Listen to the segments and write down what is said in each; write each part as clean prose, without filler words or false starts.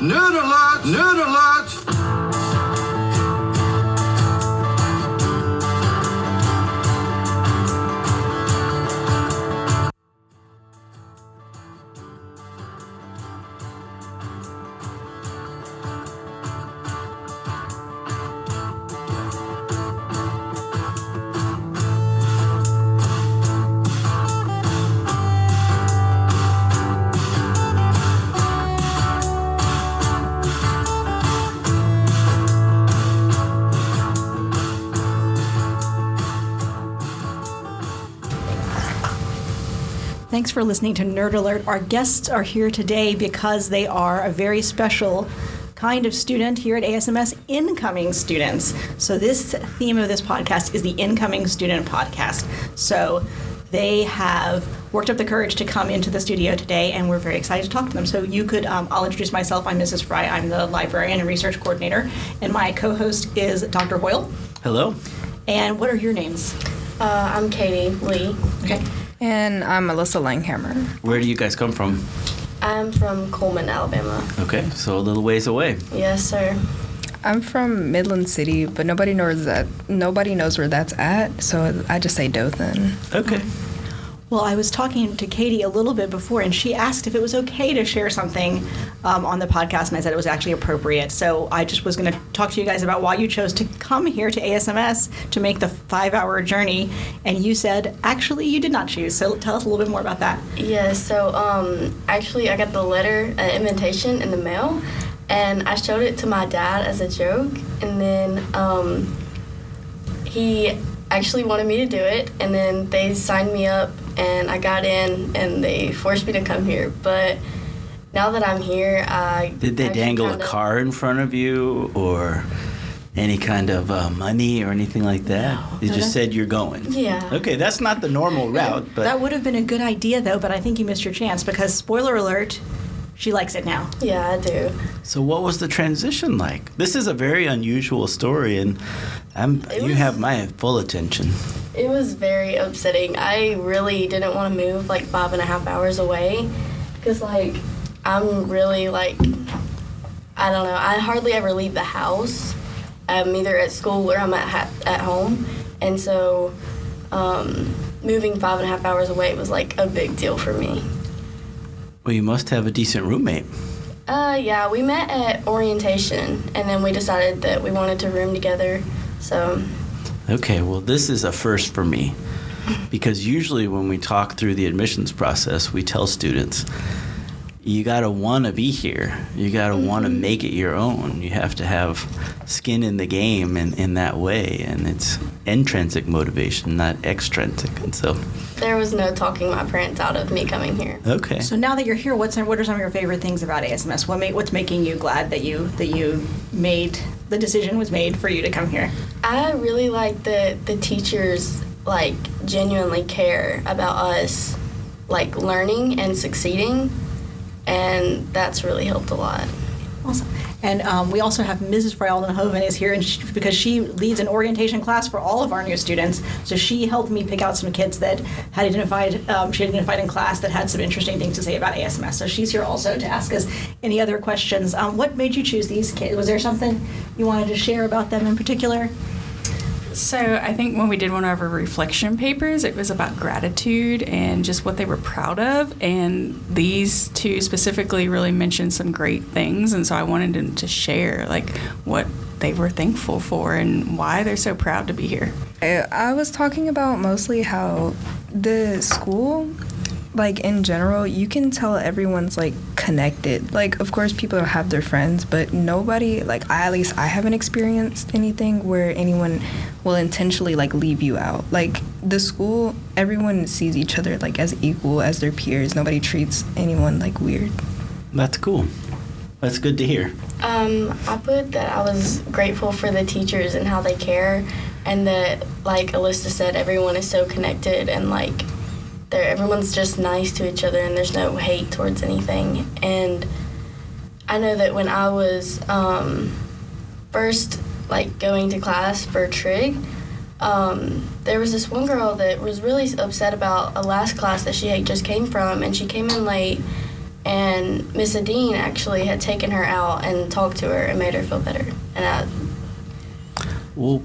Nerd alert! Nerd alert! Thanks for listening to Nerd Alert. Our guests are here today because they are a very special kind of student here at ASMS, incoming students. So this theme of this podcast is the incoming student podcast. So they have worked up the courage to come into the studio today, and we're very excited to talk to them. So you could, I'll introduce myself. I'm Mrs. Fry. I'm the librarian and research coordinator, and my co-host is Dr. Hoyle. Hello. And what are your names? I'm Katie Lee. Okay. And I'm Alyssa Langhammer. Where do you guys come from? I'm from Coleman, Alabama. Okay, so a little ways away. Yes, sir. I'm from Midland City, but nobody knows where that's at, so I just say Dothan. Okay. Well, I was talking to Katie a little bit before, and she asked if it was okay to share something on the podcast, and I said it was actually appropriate. So I just was going to talk to you guys about why you chose to come here to ASMS to make the 5-hour journey, and you said, actually, you did not choose. So tell us a little bit more about that. Yeah, so actually I got the letter, invitation in the mail, and I showed it to my dad as a joke, and then he actually wanted me to do it, and then they signed me up, and I got in, and they forced me to come here. But now that I'm here, Did they dangle a car in front of you, or any kind of money or anything like that? No. They just said you're going. Yeah. Okay, that's not the normal route, but That would have been a good idea, though, but I think you missed your chance because, spoiler alert, she likes it now. Yeah, I do. So what was the transition like? This is a very unusual story, and you have my full attention. It was very upsetting. I really didn't want to move like 5.5 hours away because I'm really I don't know. I hardly ever leave the house. I'm either at school or I'm at home. And so moving 5.5 hours away was like a big deal for me. Well, you must have a decent roommate. Yeah, we met at orientation and then we decided that we wanted to room together. So Okay, well, this is a first for me because usually when we talk through the admissions process, we tell students, you got to want to be here. You got to want to make it your own. You have to have skin in the game in that way, and it's intrinsic motivation, not extrinsic. And so there was no talking my parents out of me coming here. Okay. So now that you're here, what are some of your favorite things about ASMS? What's making you glad that you made the decision was made for you to come here? I really like that the teachers genuinely care about us learning and succeeding, and that's really helped a lot. Awesome. And we also have Mrs. Frey-Aldenhoven is here, and because she leads an orientation class for all of our new students. So she helped me pick out some kids that had she identified in class that had some interesting things to say about ASMS. So she's here also to ask us any other questions. What made you choose these kids? Was there something you wanted to share about them in particular? So I think when we did one of our reflection papers, it was about gratitude and just what they were proud of. And these two specifically really mentioned some great things. And so I wanted them to share what they were thankful for and why they're so proud to be here. I was talking about mostly how the school, in general, you can tell everyone's connected. Of course people have their friends, but nobody, at least I haven't experienced anything where anyone will intentionally leave you out. The school, everyone sees each other as equal as their peers. Nobody treats anyone weird. That's cool. That's good to hear. I put that I was grateful for the teachers and how they care, and that Alyssa said, everyone is so connected and everyone's just nice to each other and there's no hate towards anything. And I know that when I was first going to class for trig, there was this one girl that was really upset about a last class that she just came from, and she came in late, and Miss Adine actually had taken her out and talked to her and made her feel better. Well,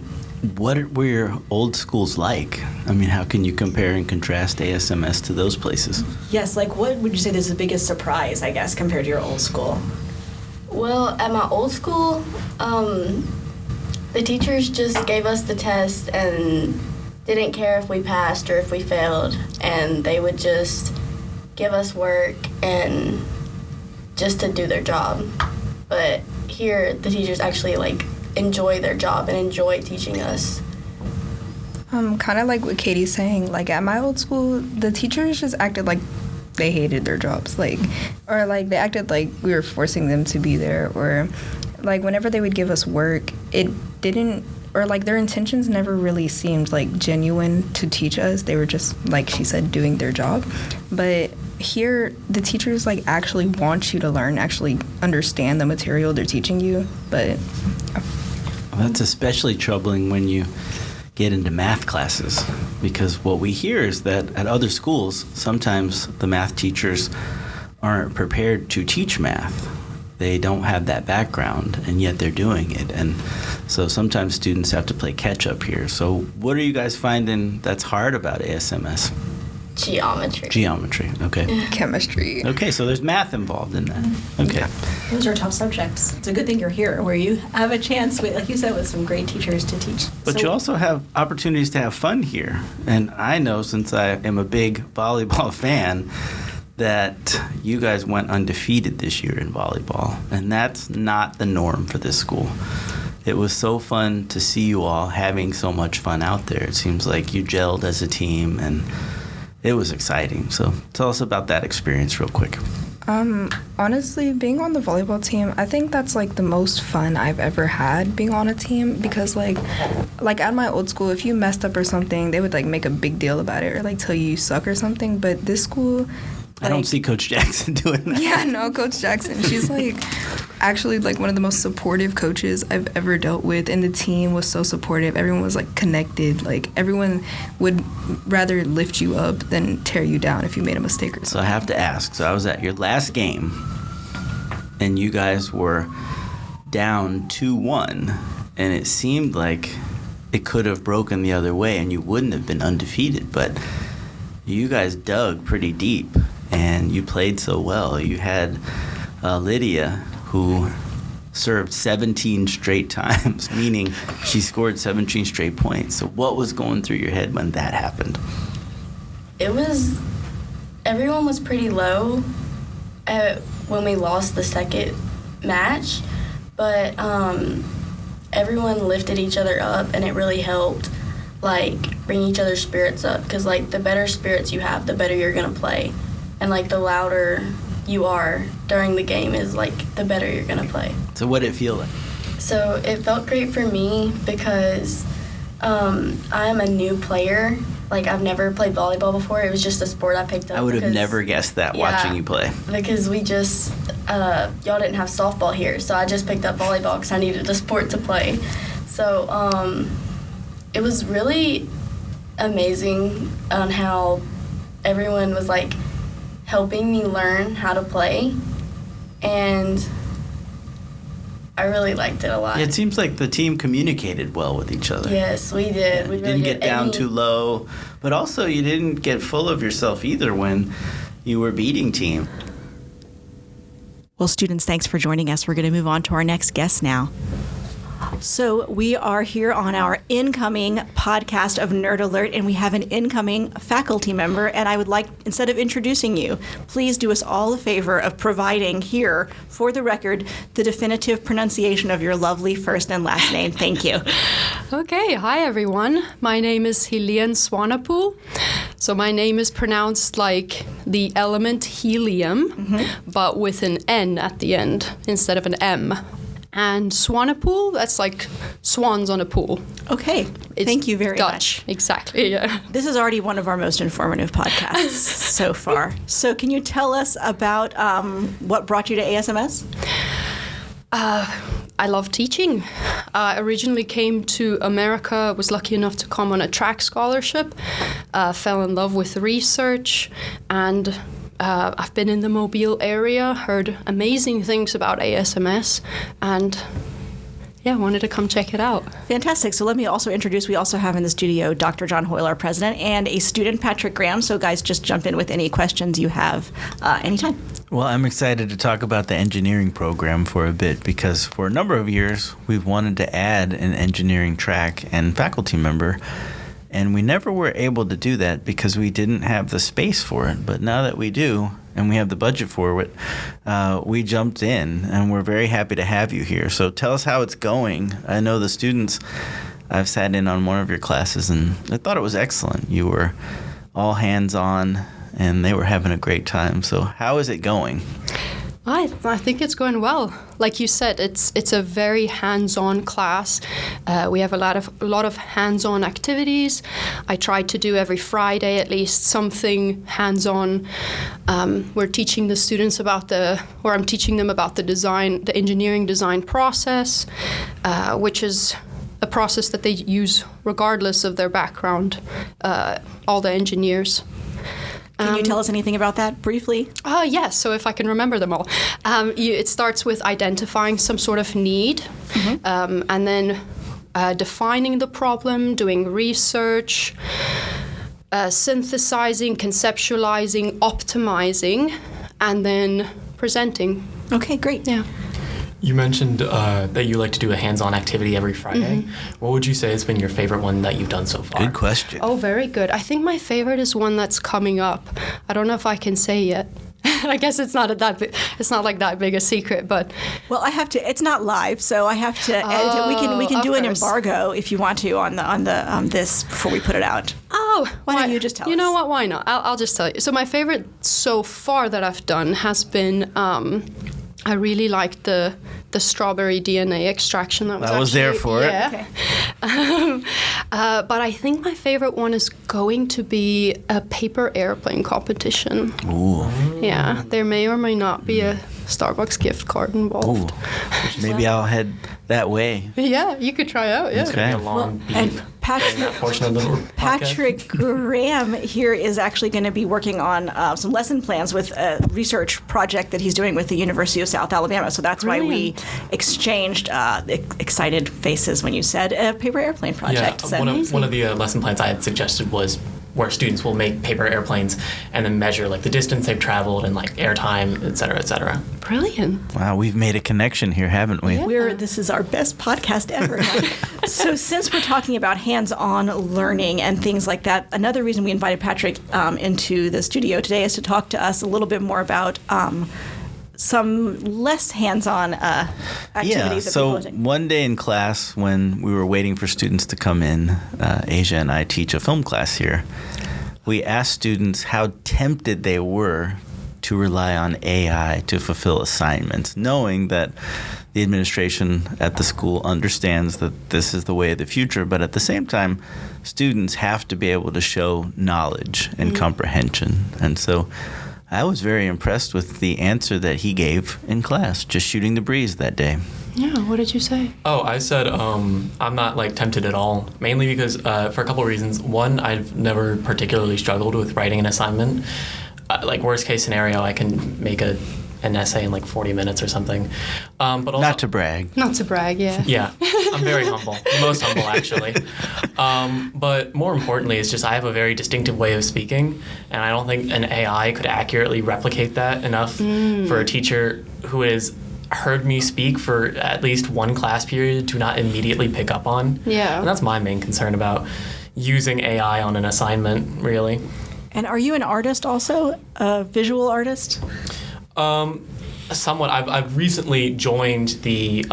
what were your old schools like? I mean, how can you compare and contrast ASMS to those places? Yes, like what would you say is the biggest surprise, I guess, compared to your old school? Well, at my old school, the teachers just gave us the test and didn't care if we passed or if we failed, and they would just give us work and just to do their job. But here, the teachers actually enjoy their job and enjoy teaching us. Kind of like what Katie's saying. Like at my old school, the teachers just acted like they hated their jobs, they acted like we were forcing them to be there, or like whenever they would give us work, it didn't, or like their intentions never really seemed like genuine to teach us. They were just, like she said, doing their job. But here, the teachers actually want you to learn, actually understand the material they're teaching you. But that's especially troubling when you get into math classes, because what we hear is that at other schools, sometimes the math teachers aren't prepared to teach math. They don't have that background, and yet they're doing it. And so sometimes students have to play catch up here. So what are you guys finding that's hard about ASMS? Geometry, okay. Chemistry. Okay, so there's math involved in that. Okay. Those are tough subjects. It's a good thing you're here, where you have a chance, like you said, with some great teachers to teach. But you also have opportunities to have fun here. And I know, since I am a big volleyball fan, that you guys went undefeated this year in volleyball. And that's not the norm for this school. It was so fun to see you all having so much fun out there. It seems like you gelled as a team, and it was exciting. So tell us about that experience real quick. Honestly, being on the volleyball team, I think that's the most fun I've ever had being on a team, because like at my old school, if you messed up or something, they would make a big deal about it, or tell you suck or something. But this school, I don't see Coach Jackson doing that. Yeah, no, Coach Jackson. She's actually one of the most supportive coaches I've ever dealt with, and the team was so supportive. Everyone was connected. Everyone would rather lift you up than tear you down if you made a mistake or something. So I have to ask. So I was at your last game, and you guys were down 2-1, and it seemed like it could have broken the other way, and you wouldn't have been undefeated. But you guys dug pretty deep, and you played so well. You had Lydia, who served 17 straight times, meaning she scored 17 straight points. So what was going through your head when that happened? Everyone was pretty low when we lost the second match, but everyone lifted each other up, and it really helped bring each other's spirits up, because the better spirits you have, the better you're going to play. And the louder you are during the game is the better you're going to play. So what did it feel like? So it felt great for me because I'm a new player. I've never played volleyball before. It was just a sport I picked up. I would have never guessed that watching you play. Because we just, y'all didn't have softball here, so I just picked up volleyball because I needed a sport to play. So it was really amazing on how everyone was helping me learn how to play, and I really liked it a lot. It seems like the team communicated well with each other. Yes, we did. Yeah, we you didn't get down too low, but also you didn't get full of yourself either when you were beating team. Well, students, thanks for joining us. We're going to move on to our next guest now. So we are here on our incoming podcast of Nerd Alert, and we have an incoming faculty member. And I would like, instead of introducing you, please do us all a favor of providing here, for the record, the definitive pronunciation of your lovely first and last name. Thank you. Okay, hi everyone. My name is Helene Swanepoel. So my name is pronounced like the element helium, but with an N at the end instead of an M. And Swanepoel, that's like swans on a pool. Okay, thank you very Dutch. much. Exactly, yeah. This is already one of our most informative podcasts so far. So can you tell us about what brought you to ASMS? I love teaching. I originally came to America, was lucky enough to come on a track scholarship, fell in love with research, and I've been in the Mobile area, heard amazing things about ASMS, and yeah, wanted to come check it out. Fantastic. So let me also introduce, we also have in the studio Dr. John Hoyle, our president, and a student, Patrick Graham. So guys, just jump in with any questions you have anytime. Well, I'm excited to talk about the engineering program for a bit because for a number of years, we've wanted to add an engineering track and faculty member, and we never were able to do that because we didn't have the space for it. But now that we do, and we have the budget for it, we jumped in, and we're very happy to have you here. So tell us how it's going. I know the students, I've sat in on one of your classes, and I thought it was excellent. You were all hands-on, and they were having a great time. So how is it going? I think it's going well. Like you said, it's a very hands-on class. We have a lot of hands-on activities. I try to do every Friday at least something hands-on. We're teaching the students I'm teaching them about the engineering design process, which is a process that they use regardless of their background. All the engineers. Can you tell us anything about that briefly? Yes, so if I can remember them all. It starts with identifying some sort of need, and then defining the problem, doing research, synthesizing, conceptualizing, optimizing, and then presenting. Okay, great. Yeah. You mentioned that you like to do a hands-on activity every Friday. What would you say has been your favorite one that you've done so far? Good question. Oh, very good. I think my favorite is one that's coming up. I don't know if I can say yet. I guess it's not like that big a secret, but Well, I have to. It's not live, so I have to edit it. We can do an course. embargo if you want to on the this before we put it out. Why don't you just tell us? You know what? Why not? I'll just tell you. So my favorite so far that I've done has been. I really liked the strawberry DNA extraction. I was there for it. Yeah. Okay. But I think my favorite one is going to be a paper airplane competition. Ooh. Yeah, there may or may not be a Starbucks gift card involved. Ooh. Maybe I'll head that way. Yeah, you could try out. Yeah. It's going to be a long beat And in Patrick, that portion of the podcast. Patrick Graham here is actually going to be working on some lesson plans with a research project that he's doing with the University of South Alabama. So that's why we exchanged excited faces when you said a paper airplane project. Yeah, So- one of the lesson plans I had suggested was where students will make paper airplanes and then measure like the distance they've traveled and like airtime, et cetera, et cetera. Brilliant. Wow, we've made a connection here, haven't we? This is our best podcast ever. So since we're talking about hands-on learning and things like that, another reason we invited Patrick into the studio today is to talk to us a little bit more about some less hands-on activities. Yeah, that so people do. one day in class when we were waiting for students to come in, Asia and I teach a film class here, we asked students how tempted they were to rely on AI to fulfill assignments, knowing that the administration at the school understands that this is the way of the future, but at the same time, students have to be able to show knowledge and comprehension. And so I was very impressed with the answer that he gave in class, just shooting the breeze that day. Yeah, what did you say? Oh, I said I'm not like tempted at all, mainly because for a couple of reasons. One, I've never particularly struggled with writing an assignment. Like worst case scenario, I can make an essay in like 40 minutes or something. But also, Not to brag. Not to brag, yeah. Yeah, I'm very humble. The most humble, actually. But more importantly, it's just I have a very distinctive way of speaking, and I don't think an AI could accurately replicate that enough for a teacher who has heard me speak for at least one class period to not immediately pick up on. Yeah. And that's my main concern about using AI on an assignment, really. And are you an artist also, a visual artist? Somewhat. I've recently joined the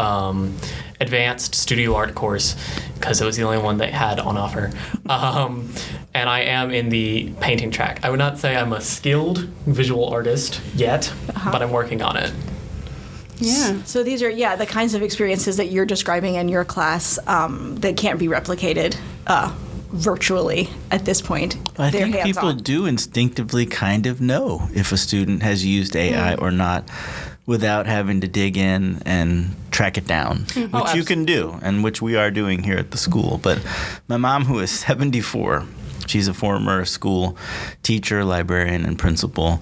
advanced studio art course because it was the only one they had on offer. And I am in the painting track. I would not say I'm a skilled visual artist yet, but I'm working on it. Yeah. So these are, the kinds of experiences that you're describing in your class that can't be replicated virtually at this point. I They're think people hands-on. do instinctively kind of know if a student has used AI or not without having to dig in and track it down, which you can do and which we are doing here at the school. But my mom, who is 74, she's a former school teacher, librarian, and principal.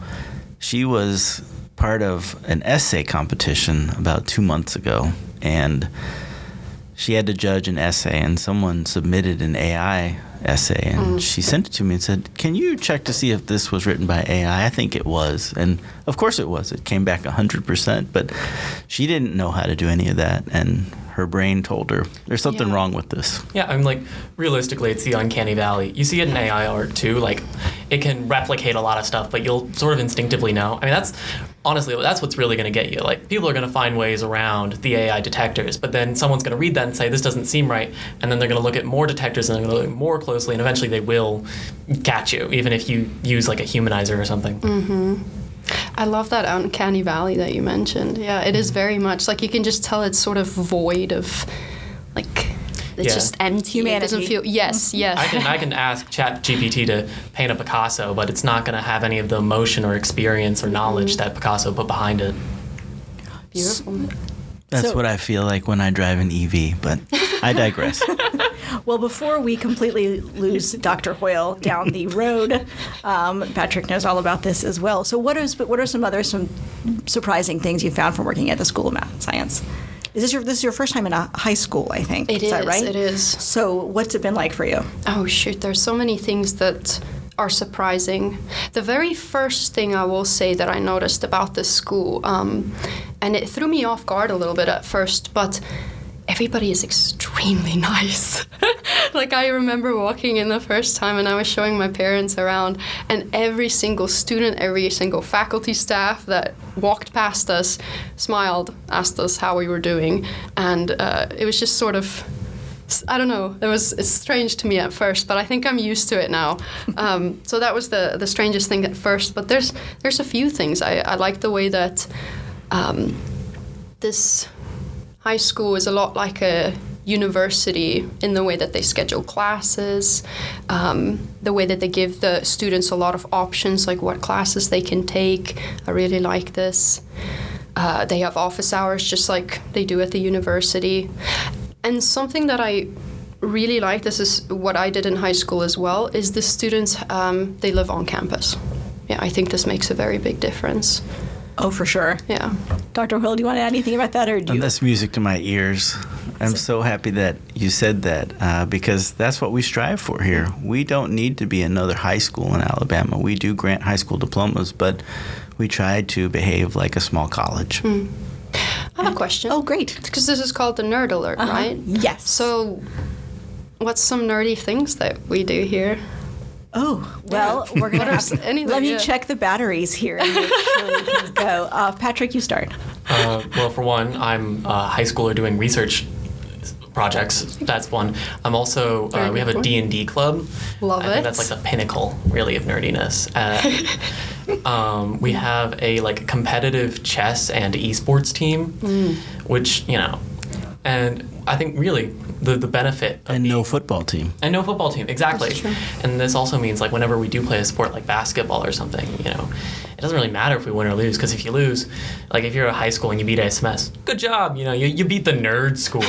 she was part of an essay competition about 2 months ago, and she had to judge an essay, and someone submitted an AI essay, and she sent it to me and said, "Can you check to see if this was written by AI? I think it was." And of course it was. It came back 100%, but she didn't know how to do any of that, and her brain told her, there's something wrong with this. Yeah, I mean, like, realistically, it's the uncanny valley. You see it in AI art, too. Like, it can replicate a lot of stuff, but you'll sort of instinctively know. I mean, that's what's really going to get you. Like, people are going to find ways around the AI detectors, but then someone's going to read that and say, this doesn't seem right, and then they're going to look at more detectors, and they're going to look more closely, and eventually they will catch you, even if you use, like, a humanizer or something. Mm-hmm. I love that uncanny valley that you mentioned. Yeah, it is very much like you can just tell it's sort of void of, like, it's just empty. Humanity. It doesn't feel. Yes. I can ask ChatGPT to paint a Picasso, but it's not going to have any of the emotion or experience or knowledge that Picasso put behind it. Beautiful. That's what I feel like when I drive an EV, but I digress. Well, before we completely lose Dr. Hoyle down the road, Patrick knows all about this as well. So what are some surprising things you found from working at the School of Math and Science? This is your first time in a high school, I think. Is that right? It is. So what's it been like for you? Oh, shoot. There's so many things that are surprising. The very first thing I will say that I noticed about this school, and it threw me off guard a little bit at first, but everybody is extremely nice. Like, I remember walking in the first time and I was showing my parents around, and every single student, every single faculty staff that walked past us smiled, asked us how we were doing, and it was just sort of, I don't know, it's strange to me at first, but I think I'm used to it now. So that was the strangest thing at first, but there's a few things. I like the way that this high school is a lot like a university in the way that they schedule classes, the way that they give the students a lot of options, like what classes they can take. I really like this. They have office hours just like they do at the university. And something that I really like, this is what I did in high school as well, is the students, they live on campus. Yeah, I think this makes a very big difference. Oh, for sure. Yeah. Dr. Hill, do you want to add anything about that, or do you? That's music to my ears. I'm so happy that you said that because that's what we strive for here. We don't need to be another high school in Alabama. We do grant high school diplomas, but we try to behave like a small college. I have a question. Oh, great. Because this is called the Nerd Alert, right? Yes. So what's some nerdy things that we do here? Oh, well, we're going to let me check the batteries here and make sure we can go. Patrick, you start. Well, for one, I'm a high schooler doing research projects. That's one. I'm also, we have a D&D club. Love I think that's like the pinnacle, really, of nerdiness. We have a competitive chess and esports team, which, and I think really the benefit of no football team. And no football team, exactly. That's true. And this also means whenever we do play a sport like basketball or something, it doesn't really matter if we win or lose, because if you lose, if you're a high school and you beat ASMS, good job, you beat the nerd school.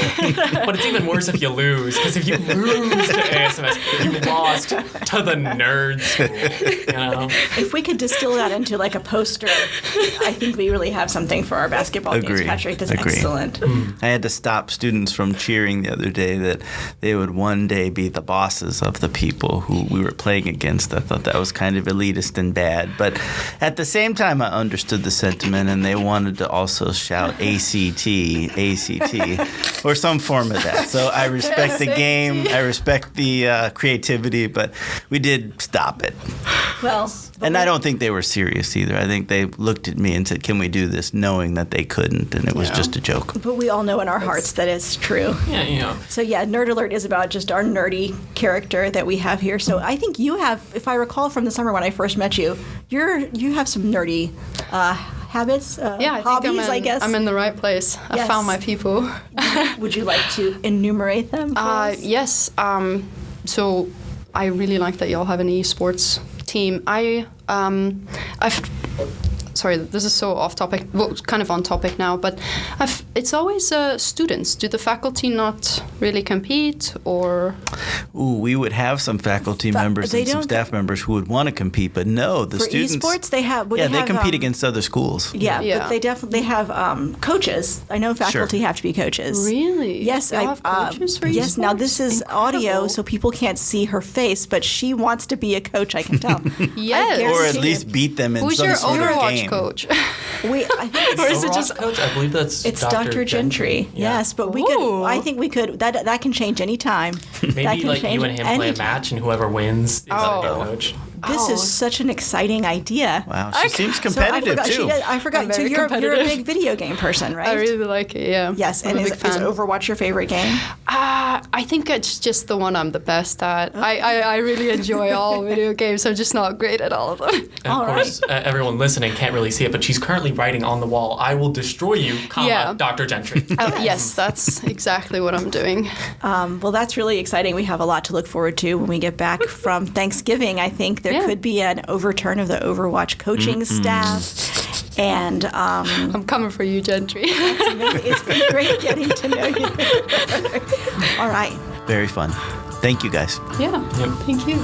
But it's even worse if you lose, because if you lose to ASMS, you lost to the nerd school. If we could distill that into a poster, I think we really have something for our basketball teams, Patrick. That's excellent. I had to stop students from cheering the other day that they would one day be the bosses of the people who we were playing against. I thought that was kind of elitist and bad, but at the same time I understood the sentiment, and they wanted to also shout ACT, ACT, or some form of that. So I respect the game, I respect the creativity, but we did stop it. Well, and I don't think they were serious either. I think they looked at me and said, "Can we do this?" knowing that they couldn't, and it was just a joke. But we all know in our hearts that it's true. Yeah. So yeah, Nerd Alert is about just our nerdy character that we have here. So I think you have, if I recall from the summer when I first met you, you have some nerdy habits, hobbies, I guess. I'm in the right place. Yes. I found my people. Would you like to enumerate them for us? Yes. So I really like that y'all have an esports team. sorry, this is so off topic, well, kind of on topic now, but it's always students. Do the faculty not really compete, or? Ooh, we would have some faculty members and some staff members who would want to compete, but no, the For students. esports, they have. They compete against other schools. Yeah, Yeah. but they definitely have coaches. I know faculty have to be coaches. Really? Yes, They have coaches for yes. Now esports? this is audio, Incredible. so people can't see her face, but she wants to be a coach. I can tell. Yes. Or at guarantee least beat them in Who's some your sort of Overwatch game. coach? I think Or is it Overwatch just coach? I believe that's it's Dr. Gentry. Yeah. Yes, but Ooh. I think we could. That can change any time. That Maybe can like change you and him play a anytime. match, and whoever wins is the Oh. head coach. This is such an exciting idea. Wow, she seems So competitive too. I forgot. I'm So very you're a competitive. big video game person, right? I really like it, yeah. Yes, I'm and a is big fan. Overwatch your favorite game? I think it's just the one I'm the best at. I really enjoy all video games. I'm just not great at all of them. And of course, everyone listening can't really see it, but she's currently writing on the wall, "I will destroy you, comma, Yeah. Dr. Gentry." Yes, that's exactly what I'm doing. Well, that's really exciting. We have a lot to look forward to when we get back from Thanksgiving. I think there Yeah. could be an overturn of the Overwatch coaching staff. And I'm coming for you, Gentry. it's been great getting to know you. All right. Very fun. Thank you guys. Yeah, Yep. thank you.